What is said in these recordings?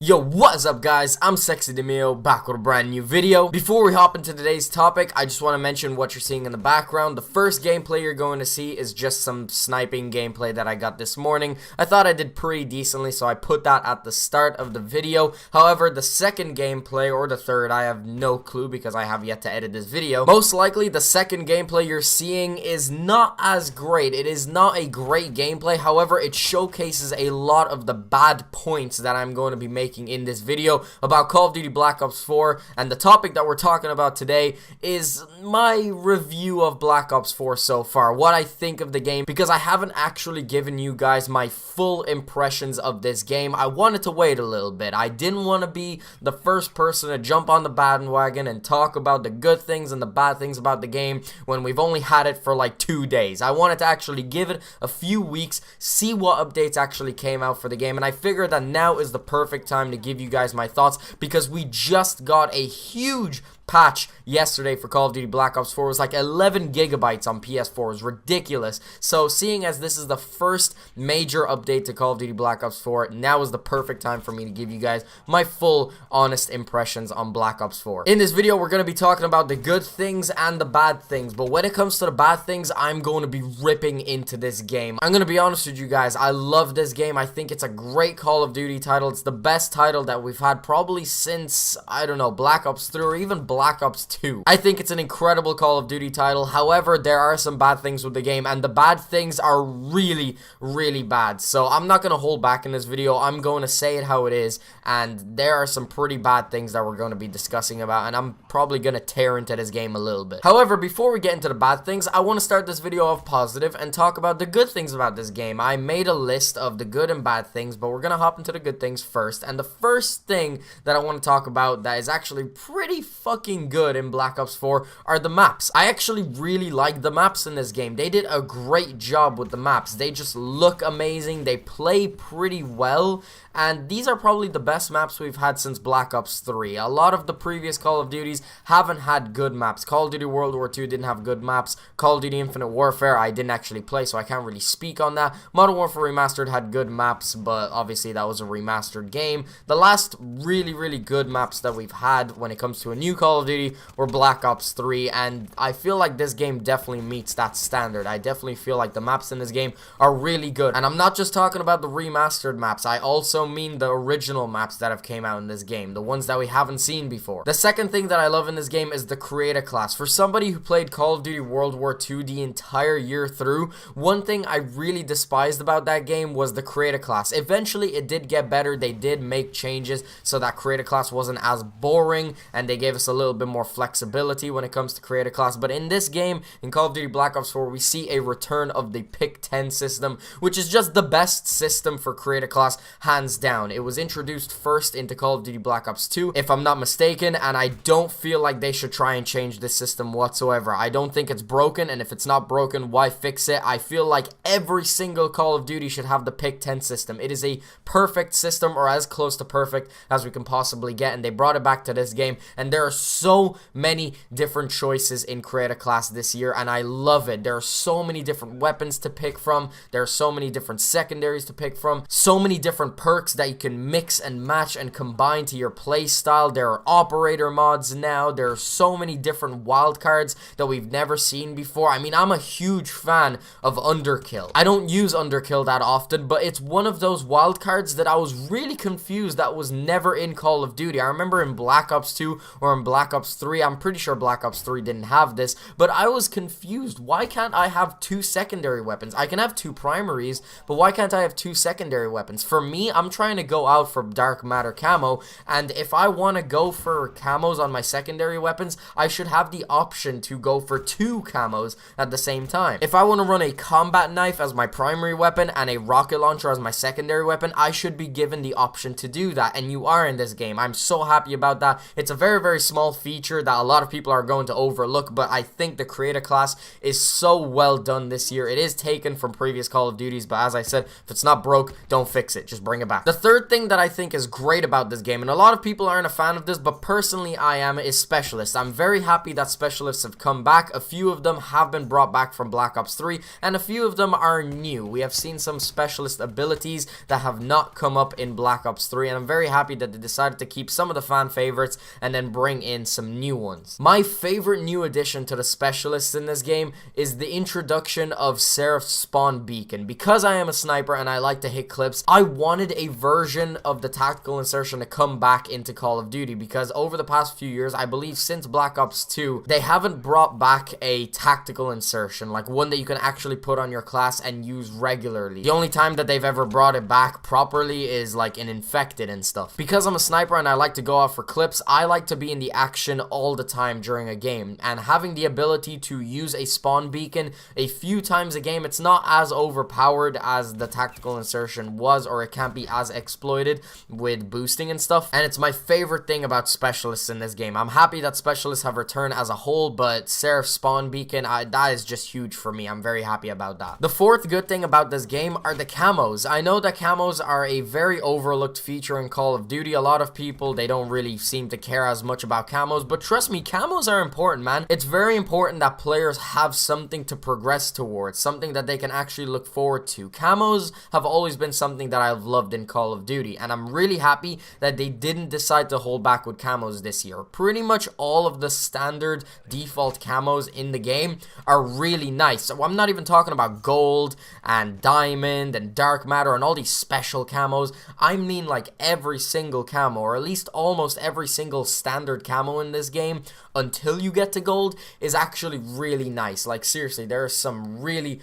Yo, what's up guys? I'm Sexy Dimeo, back with a brand new video. Before we hop into today's topic, I just want to mention what you're seeing in the background. The first gameplay you're going to see is just some sniping gameplay that I got this morning. I thought I did pretty decently, so I put that at the start of the video. However, the second gameplay, or the third, I have no clue because I have yet to edit this video. Most likely, the second gameplay you're seeing is not as great. It is not a great gameplay. However, it showcases a lot of the bad points that I'm going to be making in this video about Call of Duty Black Ops 4, and the topic that we're talking about today is my review of Black Ops 4 so far, what I think of the game, because I haven't actually given you guys my full impressions of this game. I wanted to wait a little bit. I didn't want to be the first person to jump on the bandwagon and talk about the good things and the bad things about the game when we've only had it for like 2 days. I wanted to actually give it a few weeks, see what updates actually came out for the game, and I figured that now is the perfect time to give you guys my thoughts, because we just got a huge patch yesterday for Call of Duty Black Ops 4. It was like 11 gigabytes on PS4. It was ridiculous. So seeing as this is the first major update to Call of Duty Black Ops 4, now is the perfect time for me to give you guys my full honest impressions on Black Ops 4. In this video, we're going to be talking about the good things and the bad things, but when it comes to the bad things, I'm going to be ripping into this game. I'm going to be honest with you guys, I love this game. I think it's a great Call of Duty title. It's the best title that we've had probably since, I don't know, Black Ops 3 or even Black Ops 2. I think it's an incredible Call of Duty title. However, there are some bad things with the game, and the bad things are really, really bad. So I'm not going to hold back in this video. I'm going to say it how it is, and there are some pretty bad things that we're going to be discussing about, and I'm probably going to tear into this game a little bit. However, before we get into the bad things, I want to start this video off positive and talk about the good things about this game. I made a list of the good and bad things, but we're going to hop into the good things first. And the first thing that I want to talk about that is actually pretty fucking good in Black Ops 4 are the maps. I actually really like the maps in this game. They did a great job with the maps. They just look amazing. They play pretty well. And these are probably the best maps we've had since Black Ops 3. A lot of the previous Call of Duties haven't had good maps. Call of Duty World War II didn't have good maps. Call of Duty Infinite Warfare I didn't actually play, so I can't really speak on that. Modern Warfare Remastered had good maps, but obviously that was a remastered game. The last really good maps that we've had when it comes to a new Call of Duty were Black Ops 3, and I feel like this game definitely meets that standard. I definitely feel like the maps in this game are really good. And I'm not just talking about the remastered maps. I also mean the original maps that have came out in this game, the ones that we haven't seen before. The second thing that I love in this game is the creator class. For somebody who played Call of Duty World War II the entire year through, one thing I really despised about that game was the creator class. Eventually it did get better. They did make changes so that creator class wasn't as boring, and they gave us a little bit more flexibility when it comes to creator class. But in this game, in Call of Duty Black Ops 4, we see a return of the pick 10 system, which is just the best system for creator class, hands down. It was introduced first into Call of Duty Black Ops 2, if I'm not mistaken, and I don't feel like they should try and change this system whatsoever. I don't think it's broken, and if it's not broken, why fix it? I feel like every single Call of Duty should have the pick 10 system. It is a perfect system, or as close to perfect as we can possibly get, and they brought it back to this game, and there are so many different choices in creator class this year, and I love it. There are so many different weapons to pick from. There are so many different secondaries to pick from. So many different perks that you can mix and match and combine to your play style. There are operator mods now. There are so many different wildcards that we've never seen before. I mean, I'm a huge fan of Underkill. I don't use Underkill that often, but it's one of those wildcards that I was really confused that was never in Call of Duty. I remember in Black Ops 2 or in Black Ops 3, I'm pretty sure Black Ops 3 didn't have this, but I was confused. Why can't I have 2 secondary weapons? I can have 2 primaries, but why can't I have 2 secondary weapons? For me, I'm trying to go out for dark matter camo, and if I want to go for camos on my secondary weapons, I should have the option to go for 2 camos at the same time. If I want to run a combat knife as my primary weapon and a rocket launcher as my secondary weapon, I should be given the option to do that, and you are in this game. I'm so happy about that. It's a very small feature that a lot of people are going to overlook, but I think the creator class is so well done this year. It is taken from previous Call of Duties, but as I said, if it's not broke, don't fix it. Just bring it back. back. The third thing that I think is great about this game, and a lot of people aren't a fan of this, but personally I am, is specialists. I'm very happy that specialists have come back. A few of them have been brought back from Black Ops 3, and a few of them are new. We have seen some specialist abilities that have not come up in Black Ops 3, and I'm very happy that they decided to keep some of the fan favorites and then bring in some new ones. My favorite new addition to the specialists in this game is the introduction of Seraph's spawn beacon. Because I am a sniper and I like to hit clips, I wanted a version of the tactical insertion to come back into Call of Duty, because over the past few years, I believe since Black Ops 2, they haven't brought back a tactical insertion, like one that you can actually put on your class and use regularly. The only time that they've ever brought it back properly is like in Infected and stuff. Because I'm a sniper and I like to go off for clips, I like to be in the action all the time during a game, and having the ability to use a spawn beacon a few times a game, it's not as overpowered as the tactical insertion was, or it can't be as exploited with boosting and stuff, and it's my favorite thing about specialists in this game. I'm happy that specialists have returned as a whole, but Seraph spawn beacon, that is just huge for me. I'm very happy about that. The fourth good thing about this game are the camos. I know that camos are a very overlooked feature in Call of Duty. A lot of people, they don't really seem to care as much about camos, but trust me, camos are important, man. It's very important that players have something to progress towards, something that they can actually look forward to. Camos have always been something that I've loved in Call of Duty, and I'm really happy that they didn't decide to hold back with camos this year. Pretty much all of the standard default camos in the game are really nice. So I'm not even talking about gold and diamond and dark matter and all these special camos. I mean like every single camo, or at least almost every single standard camo in this game until you get to gold is actually really nice. Like seriously, there are some really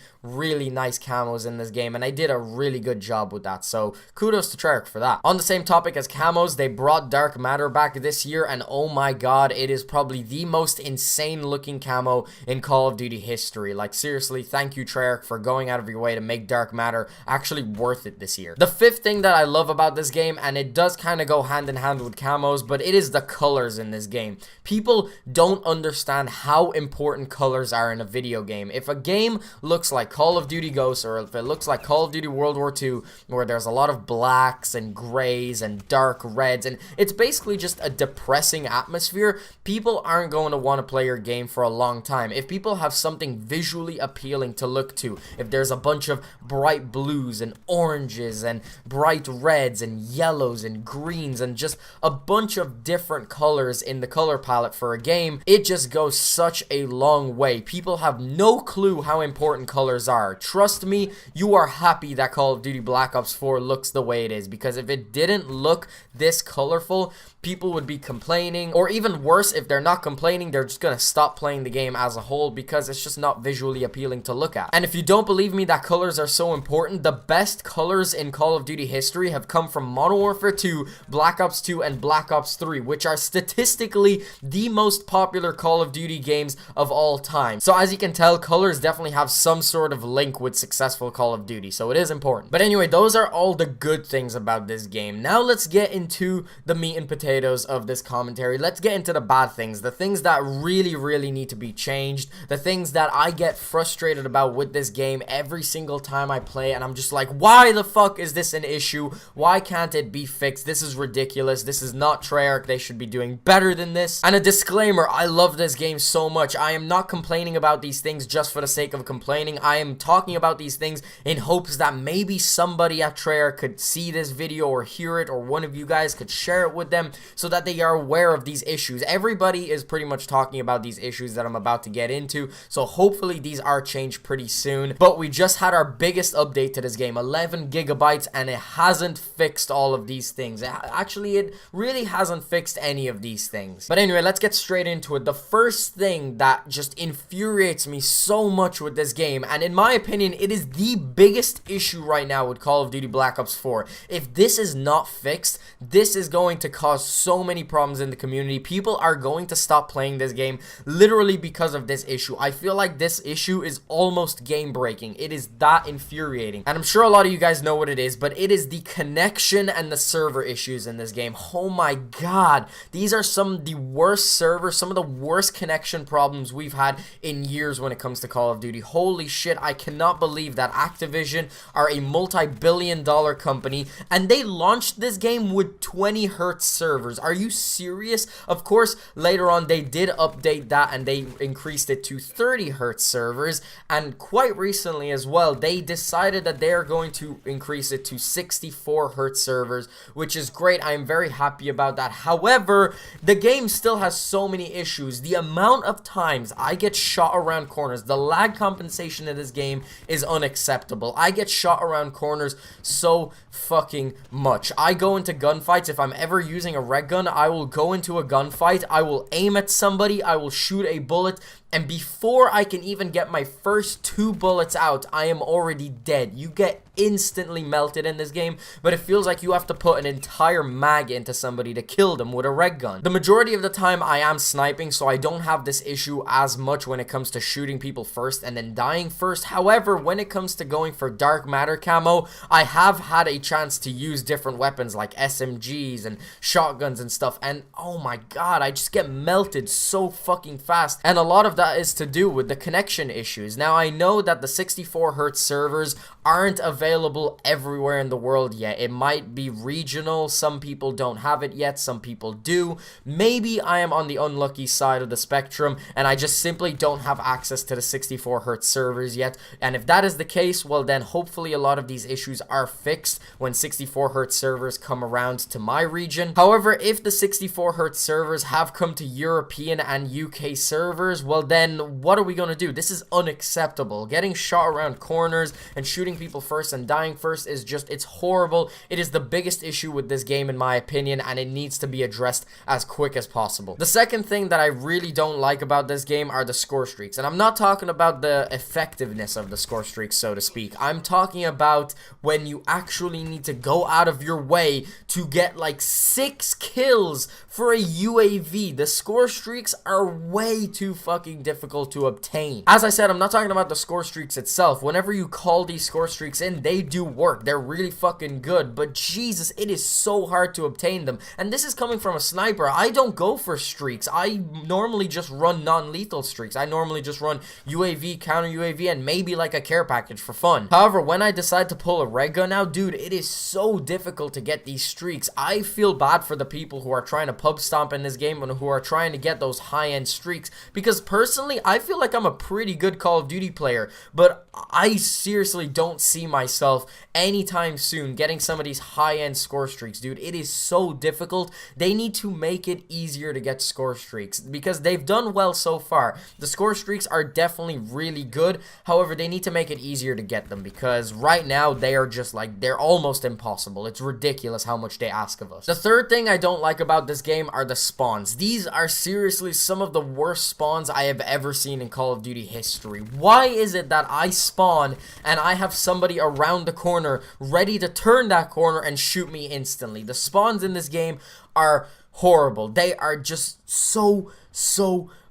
nice camos in this game, and I did a really good job with that, so kudos to Treyarch for that. On the same topic as camos, they brought dark matter back this year, and oh my god, it is probably the most insane looking camo in Call of Duty history. Like seriously, thank you Treyarch for going out of your way to make dark matter actually worth it this year. The fifth thing that I love about this game, and it does kind of go hand in hand with camos, but it is the colors in this game. People don't understand how important colors are in a video game. If a game looks like Call of Duty Ghosts, or if it looks like Call of Duty World War II, where there's a lot of blacks and grays and dark reds, and it's basically just a depressing atmosphere, people aren't going to want to play your game for a long time. If people have something visually appealing to look to, if there's a bunch of bright blues and oranges and bright reds and yellows and greens and just a bunch of different colors in the color palette for a game, it just goes such a long way. People have no clue how important colors are. Trust me, you are happy that Call of Duty Black Ops 4 looks the way it is, because if it didn't look this colorful, people would be complaining, or even worse, if they're not complaining, they're just gonna stop playing the game as a whole, because it's just not visually appealing to look at. And if you don't believe me that colors are so important, the best colors in Call of Duty history have come from Modern Warfare 2, Black Ops 2, and Black Ops 3, which are statistically the most popular Call of Duty games of all time. So as you can tell, colors definitely have some sort of link with successful Call of Duty, so it is important. But anyway, those are all the good things about this game. Now let's get into the meat and potatoes of this commentary. Let's get into the bad things, the things that really need to be changed, the things that I get frustrated about with this game every single time I play, and I'm just like, why the fuck is this an issue? Why can't it be fixed? This is ridiculous. This is not Treyarch. They should be doing better than this. And a disclaimer, I love this game so much. I am not complaining about these things just for the sake of complaining. I am talking about these things in hopes that maybe somebody at Treyarch could see this video or hear it, or one of you guys could share it with them so that they are aware of these issues. Everybody is pretty much talking about these issues that I'm about to get into, so hopefully these are changed pretty soon. But we just had our biggest update to this game, 11 gigabytes, and it hasn't fixed all of these things. Actually, it really hasn't fixed any of these things. But anyway, let's get straight into it. The first thing that just infuriates me so much with this game, and in my opinion, it is the biggest issue right now with Call of Duty Black Ops 4. If this is not fixed, this is going to cause so many problems in the community. People are going to stop playing this game literally because of this issue. I feel like this issue is almost game breaking. It is that infuriating, and I'm sure a lot of you guys know what it is, but it is the connection and the server issues in this game. Oh my god, these are some of the worst servers, some of the worst connection problems we've had in years when it comes to Call of Duty. Holy shit, I cannot believe that Activision are a multi-billion-dollar company company, and they launched this game with 20 hertz servers. Are you serious? Of course, later on they did update that and they increased it to 30 hertz servers, and quite recently as well they decided that they are going to increase it to 64 hertz servers, which is great. I am very happy about that. However, the game still has so many issues. The amount of times I get shot around corners, the lag compensation in this game is unacceptable. I get shot around corners so fucking much. I go into gunfights. If I'm ever using a red gun, I will go into a gunfight, I will aim at somebody, I will shoot a bullet, and before I can even get my first 2 bullets out, I am already dead. You get instantly melted in this game, but it feels like you have to put an entire mag into somebody to kill them with a red gun. The majority of the time I am sniping, so I don't have this issue as much when it comes to shooting people first and then dying first. However, when it comes to going for dark matter camo, I have had a chance to use different weapons like SMGs and shotguns and stuff, and oh my god, I just get melted so fucking fast, and a lot of that is to do with the connection issues. Now, I know that the 64 hertz servers aren't available everywhere in the world yet. It might be regional. Some people don't have it yet, some people do. Maybe I am on the unlucky side of the spectrum and I just simply don't have access to the 64 hertz servers yet, and if that is the case, well then hopefully a lot of these issues are fixed when 64 hertz servers come around to my region. However, if the 64 hertz servers have come to European and UK servers, well then what are we gonna do? This is unacceptable. Getting shot around corners and shooting people first and dying first is just, it's horrible. It is the biggest issue with this game in my opinion, and it needs to be addressed as quick as possible. The second thing that I really don't like about this game are the score streaks, and I'm not talking about the effectiveness of the score streaks, so to speak. I'm talking about when you actually need to go out of your way to get like 6 kills for a UAV. The score streaks are way too fucking difficult to obtain. As I said, I'm not talking about the score streaks itself. Whenever you call these score streaks in, they do work. They're really fucking good, but Jesus, it is so hard to obtain them. And this is coming from a sniper. I don't go for streaks. I normally just run non-lethal streaks. I normally just run UAV, counter UAV, and maybe like a care package for fun. However, when I decide to pull a red gun out, dude, it is so difficult to get these streaks. I feel bad for the people who are trying to pub stomp in this game and who are trying to get those high-end streaks, because personally, I feel like I'm a pretty good Call of Duty player, but I seriously don't see myself anytime soon getting some of these high-end score streaks, dude. It is so difficult. They need to make it easier to get score streaks because they've done well so far. The score streaks are definitely really good. However, they need to make it easier to get them because right now they are just like, they're almost impossible. It's ridiculous how much they ask of us. The third thing I don't like about this game are the spawns. These are seriously some of the worst spawns I have ever seen in Call of Duty history. Why is it that I spawn and I have somebody around the corner ready to turn that corner and shoot me instantly? The spawns in this game are horrible. They are just so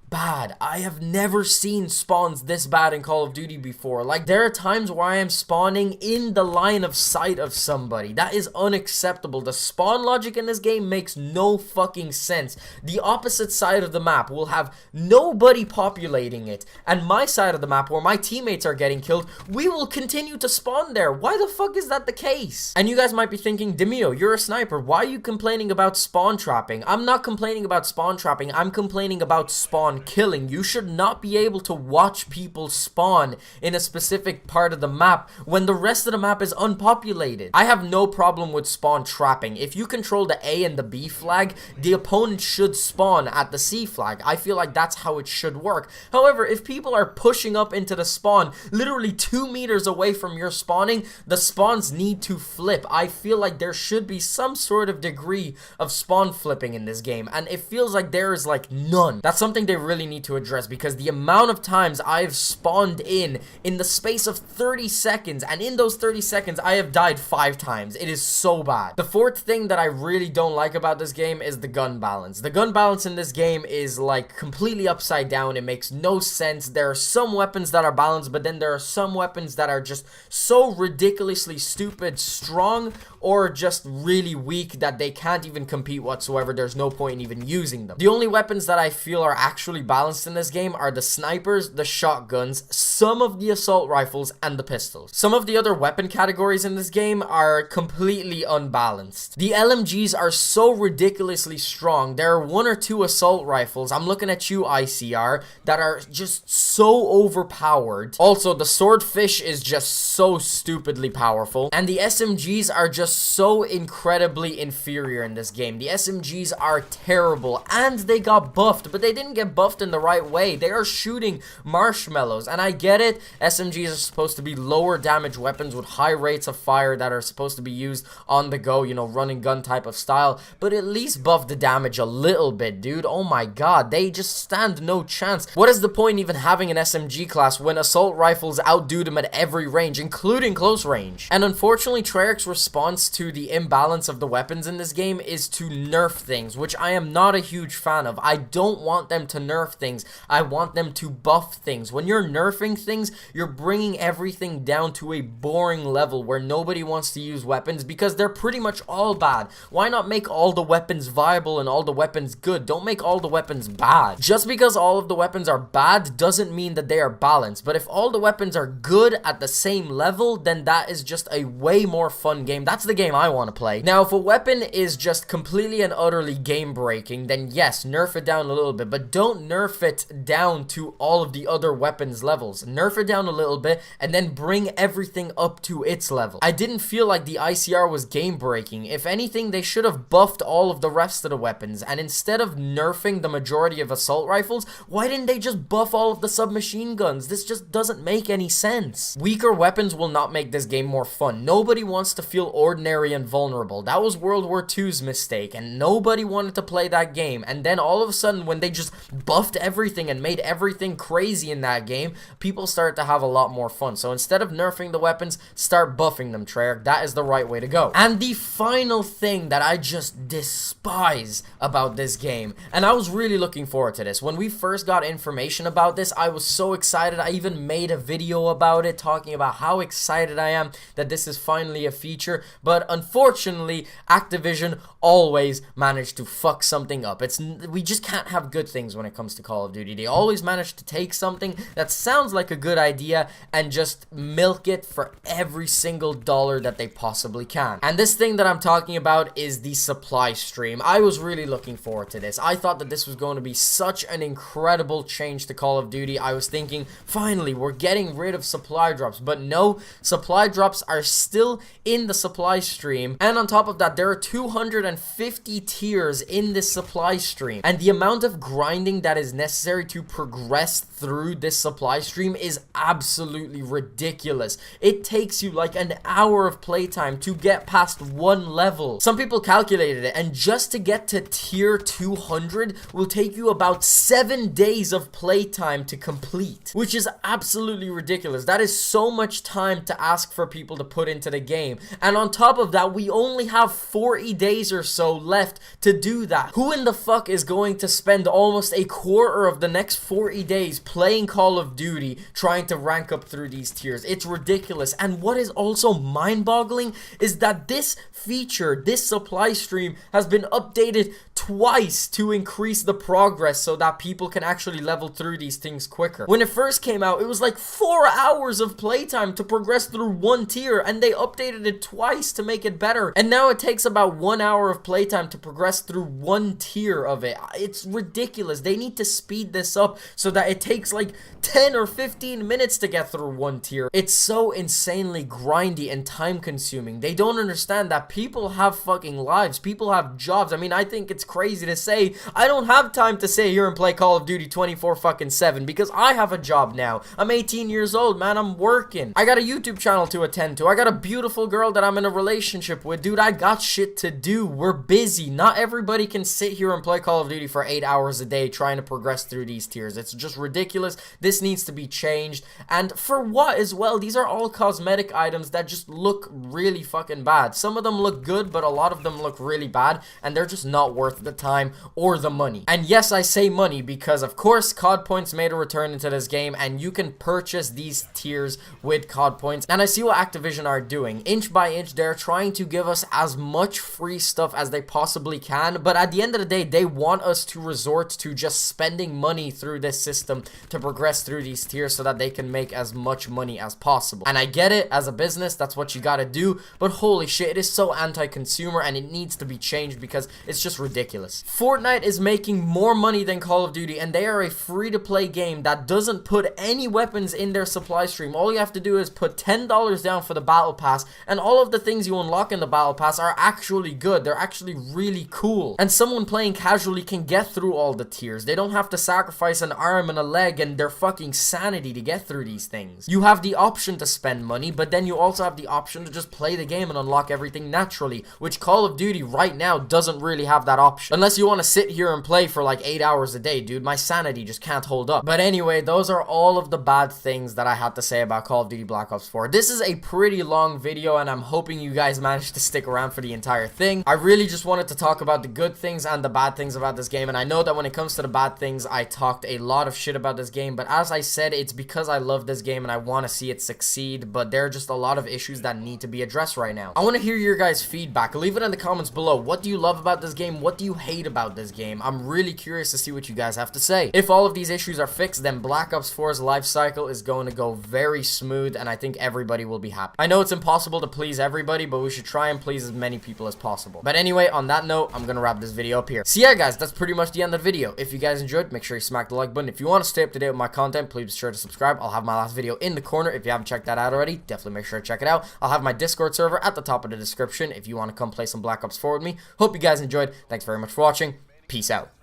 bad. I have never seen spawns this bad in Call of Duty before. Like, there are times where I am spawning in the line of sight of somebody. That is unacceptable. The spawn logic in this game makes no fucking sense. The opposite side of the map will have nobody populating it, and my side of the map where my teammates are getting killed, we will continue to spawn there. Why the fuck is that the case? And you guys might be thinking, Dimeo, you're a sniper. Why are you complaining about spawn trapping? I'm not complaining about spawn trapping. I'm complaining about spawn killing. You should not be able to watch people spawn in a specific part of the map when the rest of the map is unpopulated. I have no problem with spawn trapping. If you control the A and the B flag, the opponent should spawn at the C flag. I feel like that's how it should work. However, if people are pushing up into the spawn literally 2 meters away from your spawning, the spawns need to flip. I feel like there should be some sort of degree of spawn flipping in this game, and it feels like there is like none. That's something they really need to address, because the amount of times I've spawned in the space of 30 seconds, and in those 30 seconds I have died 5 times. It is so bad. The fourth thing that I really don't like about this game is the gun balance. The gun balance in this game is like completely upside down. It makes no sense. There are some weapons that are balanced, but then there are some weapons that are just so ridiculously stupid strong, or just really weak that they can't even compete whatsoever. There's no point in even using them. The only weapons that I feel are actually balanced in this game are the snipers, the shotguns, some of the assault rifles, and the pistols. Some of the other weapon categories in this game are completely unbalanced. The LMGs are so ridiculously strong. There are 1 or 2 assault rifles, I'm looking at you ICR, that are just so overpowered. Also, the swordfish is just so stupidly powerful, and the SMGs are just so incredibly inferior in this game. The SMGs are terrible, and they got buffed, but they didn't get buffed in the right way. They are shooting marshmallows, and I get it, SMGs are supposed to be lower damage weapons with high rates of fire that are supposed to be used on the go, you know, run and gun type of style, but at least buff the damage a little bit, dude. Oh my god, they just stand no chance. What is the point even having an SMG class when assault rifles outdo them at every range, including close range? And unfortunately, Treyarch's response to the imbalance of the weapons in this game is to nerf things, which I am not a huge fan of. I don't want them to nerf things. I want them to buff things. When you're nerfing things, you're bringing everything down to a boring level where nobody wants to use weapons because they're pretty much all bad. Why not make all the weapons viable and all the weapons good? Don't make all the weapons bad. Just because all of the weapons are bad doesn't mean that they are balanced, but if all the weapons are good at the same level, then that is just a way more fun game. That's the game I want to play. Now, if a weapon is just completely and utterly game breaking, then yes, nerf it down a little bit, but don't nerf it down to all of the other weapons levels. Nerf it down a little bit and then bring everything up to its level. I didn't feel like the ICR was game breaking. If anything, they should have buffed all of the rest of the weapons, and instead of nerfing the majority of assault rifles, why didn't they just buff all of the submachine guns? This just doesn't make any sense. Weaker weapons will not make this game more fun. Nobody wants to feel ordinary and vulnerable. That was World War II's mistake, and nobody wanted to play that game. And then all of a sudden, when they just buffed everything and made everything crazy in that game, people started to have a lot more fun. So instead of nerfing the weapons, start buffing them, Treyarch. That is the right way to go. And the final thing that I just despise about this game, and I was really looking forward to this. When we first got information about this, I was so excited. I even made a video about it, talking about how excited I am that this is finally a feature, but unfortunately, Activision always managed to fuck something up. We just can't have good things when it comes to Call of Duty. They always manage to take something that sounds like a good idea and just milk it for every single dollar that they possibly can. And this thing that I'm talking about is the supply stream. I was really looking forward to this. I thought that this was going to be such an incredible change to Call of Duty. I was thinking, finally, we're getting rid of supply drops. But no, supply drops are still in the supply stream. And on top of that, there are 250 tiers in this supply stream. And the amount of grinding that is necessary to progress through this supply stream is absolutely ridiculous. It takes you like an hour of playtime to get past one level. Some people calculated it, and just to get to tier 200 will take you about 7 days of playtime to complete, which is absolutely ridiculous. That is so much time to ask for people to put into the game. And on top of that, we only have 40 days or so left to do that. Who in the fuck is going to spend almost a quarter of the next 40 days playing Call of Duty trying to rank up through these tiers? It's ridiculous. And what is also mind-boggling is that this feature, this supply stream, has been updated twice to increase the progress so that people can actually level through these things quicker. When it first came out, it was like 4 hours of playtime to progress through one tier, and they updated it twice to make it better. And now it takes about 1 hour of playtime to progress through one tier of it. It's ridiculous. They need to speed this up so that it takes like 10 or 15 minutes to get through one tier. It's so insanely grindy and time consuming. They don't understand that people have fucking lives. People have jobs. I mean, I think it's crazy to say I don't have time to sit here and play Call of Duty 24/7 because I have a job now. I'm 18 years old, man. I'm working. I got a YouTube channel to attend to. I got a beautiful girl that I'm in a relationship with. Dude, I got shit to do. We're busy. Not everybody can sit here and play Call of Duty for 8 hours a day trying to progress through these tiers. It's just ridiculous. ridiculous. This needs to be changed. And for what as well? These are all cosmetic items that just look really fucking bad. Some of them look good, but a lot of them look really bad, and they're just not worth the time or the money. And yes, I say money because of course COD points made a return into this game, and you can purchase these tiers with COD points. And I see what Activision are doing. Inch by inch, they're trying to give us as much free stuff as they possibly can, but at the end of the day, they want us to resort to just spending money through this system to progress through these tiers so that they can make as much money as possible. And I get it, as a business, that's what you gotta do, but holy shit, it is so anti-consumer and it needs to be changed because it's just ridiculous. Fortnite is making more money than Call of Duty, and they are a free-to-play game that doesn't put any weapons in their supply stream. All you have to do is put $10 down for the battle pass, and all of the things you unlock in the battle pass are actually good. They're actually really cool, and someone playing casually can get through all the tiers. They don't have to sacrifice an arm and a leg and their fucking sanity to get through these things. You have the option to spend money, but then you also have the option to just play the game and unlock everything naturally, which Call of Duty right now doesn't really have that option. Unless you want to sit here and play for like 8 hours a day, dude. My sanity just can't hold up. But anyway, those are all of the bad things that I had to say about Call of Duty Black Ops 4. This is a pretty long video, and I'm hoping you guys managed to stick around for the entire thing. I really just wanted to talk about the good things and the bad things about this game, and I know that when it comes to the bad things, I talked a lot of shit about this game, but as I said, it's because I love this game and I want to see it succeed, but there are just a lot of issues that need to be addressed right now. I want to hear your guys' feedback. Leave it in the comments below. What do you love about this game? What do you hate about this game? I'm really curious to see what you guys have to say. If all of these issues are fixed, then Black Ops 4's life cycle is going to go very smooth, and I think everybody will be happy. I know it's impossible to please everybody, but we should try and please as many people as possible. But anyway, on that note, I'm gonna wrap this video up here. So yeah, guys, that's pretty much the end of the video. If you guys enjoyed, make sure you smack the like button. If you want to stay up to date with my content, please be sure to subscribe. I'll have my last video in the corner. If you haven't checked that out already, definitely make sure to check it out. I'll have my Discord server at the top of the description if you want to come play some Black Ops 4 with me. Hope you guys enjoyed. Thanks very much for watching. Peace out.